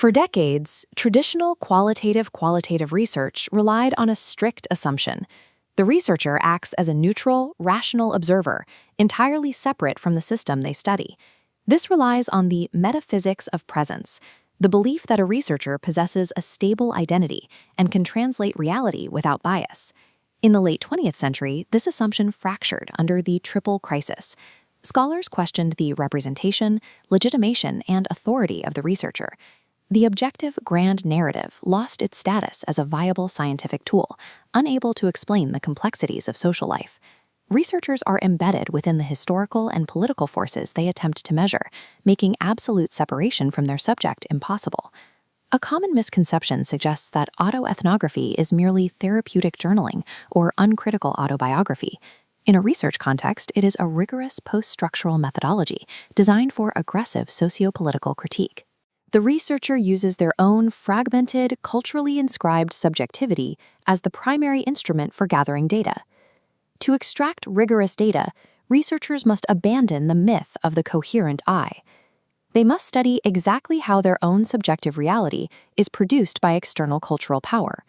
For decades, traditional qualitative research relied on a strict assumption. The researcher acts as a neutral, rational observer, entirely separate from the system they study. This relies on the metaphysics of presence, the belief that a researcher possesses a stable identity and can translate reality without bias. In the late 20th century, this assumption fractured under the Triple Crisis. Scholars questioned the representation, legitimation, and authority of the researcher. The objective grand narrative lost its status as a viable scientific tool, unable to explain the complexities of social life. Researchers are embedded within the historical and political forces they attempt to measure, making absolute separation from their subject impossible. A common misconception suggests that autoethnography is merely therapeutic journaling or uncritical autobiography. In a research context, it is a rigorous post-structural methodology designed for aggressive sociopolitical critique. The researcher uses their own fragmented, culturally inscribed subjectivity as the primary instrument for gathering data. To extract rigorous data, researchers must abandon the myth of the coherent I. They must study exactly how their own subjective reality is produced by external cultural power.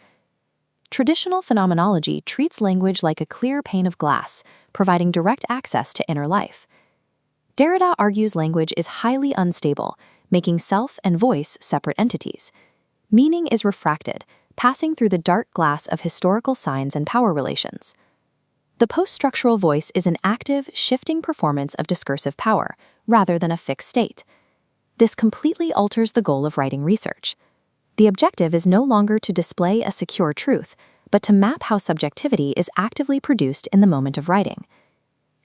Traditional phenomenology treats language like a clear pane of glass, providing direct access to inner life. Derrida argues language is highly unstable, making self and voice separate entities. Meaning is refracted, passing through the dark glass of historical signs and power relations. The post-structural voice is an active, shifting performance of discursive power, rather than a fixed state. This completely alters the goal of writing research. The objective is no longer to display a secure truth, but to map how subjectivity is actively produced in the moment of writing.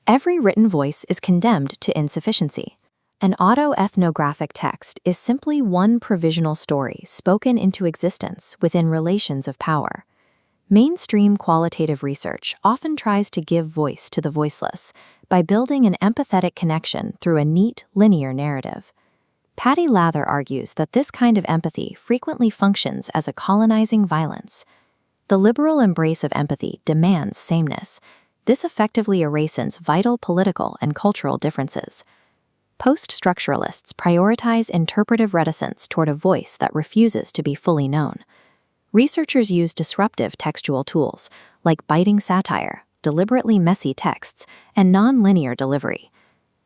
Every written voice is condemned to insufficiency. An autoethnographic text is simply one provisional story spoken into existence within relations of power. Mainstream qualitative research often tries to give voice to the voiceless by building an empathetic connection through a neat, linear narrative. Patty Lather argues that this kind of empathy frequently functions as a colonizing violence. The liberal embrace of empathy demands sameness. This effectively erases vital political and cultural differences. Post-structuralists prioritize interpretive reticence toward a voice that refuses to be fully known. Researchers use disruptive textual tools, like biting satire, deliberately messy texts, and non-linear delivery.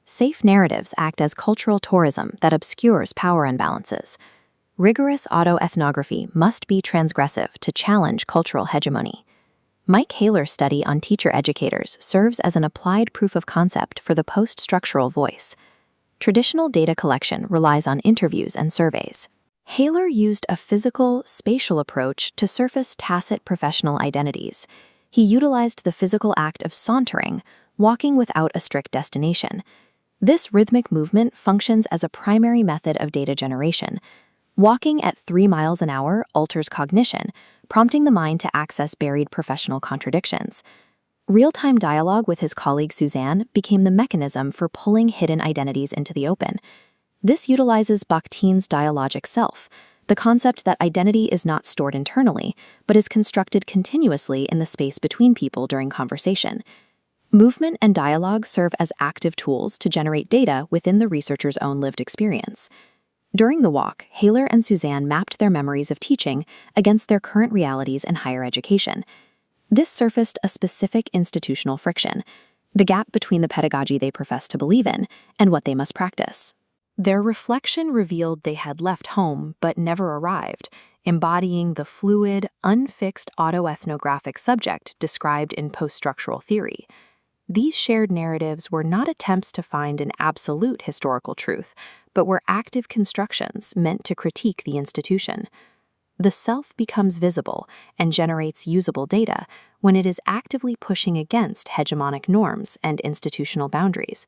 Safe narratives act as cultural tourism that obscures power imbalances. Rigorous autoethnography must be transgressive to challenge cultural hegemony. Mike Haler's study on teacher-educators serves as an applied proof of concept for the post-structural voice. Traditional data collection relies on interviews and surveys. Haler used a physical, spatial approach to surface tacit professional identities. He utilized the physical act of sauntering, walking without a strict destination. This rhythmic movement functions as a primary method of data generation. Walking at 3 miles an hour alters cognition, prompting the mind to access buried professional contradictions. Real-time dialogue with his colleague Suzanne became the mechanism for pulling hidden identities into the open. This utilizes Bakhtin's dialogic self, the concept that identity is not stored internally, but is constructed continuously in the space between people during conversation. Movement and dialogue serve as active tools to generate data within the researcher's own lived experience. During the walk, Haler and Suzanne mapped their memories of teaching against their current realities in higher education. This surfaced a specific institutional friction, the gap between the pedagogy they profess to believe in and what they must practice. Their reflection revealed they had left home but never arrived, embodying the fluid, unfixed autoethnographic subject described in post-structural theory. These shared narratives were not attempts to find an absolute historical truth, but were active constructions meant to critique the institution. The self becomes visible and generates usable data when it is actively pushing against hegemonic norms and institutional boundaries.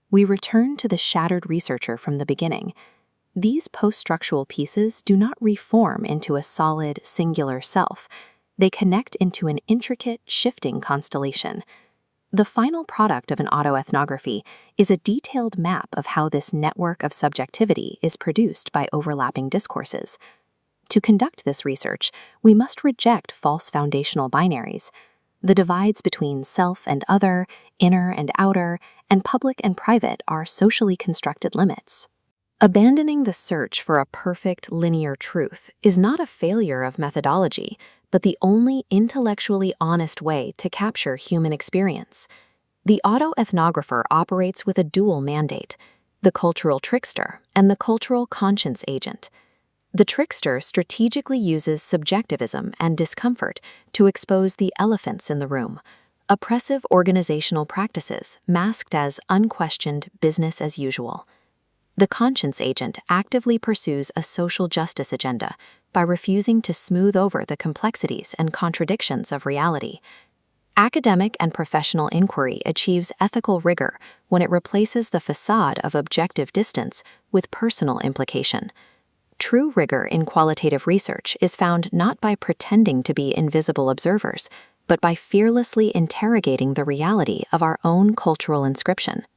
We return to the shattered researcher from the beginning. These post-structural pieces do not reform into a solid, singular self. They connect into an intricate, shifting constellation. The final product of an autoethnography is a detailed map of how this network of subjectivity is produced by overlapping discourses. To conduct this research, we must reject false foundational binaries. The divides between self and other, inner and outer, and public and private are socially constructed limits. Abandoning the search for a perfect linear truth is not a failure of methodology, but the only intellectually honest way to capture human experience. The autoethnographer operates with a dual mandate: the cultural trickster and the cultural conscience agent. The trickster strategically uses subjectivism and discomfort to expose the elephants in the room, oppressive organizational practices masked as unquestioned business as usual. The conscience agent actively pursues a social justice agenda by refusing to smooth over the complexities and contradictions of reality. Academic and professional inquiry achieves ethical rigor when it replaces the facade of objective distance with personal implication. True rigor in qualitative research is found not by pretending to be invisible observers, but by fearlessly interrogating the reality of our own cultural inscription.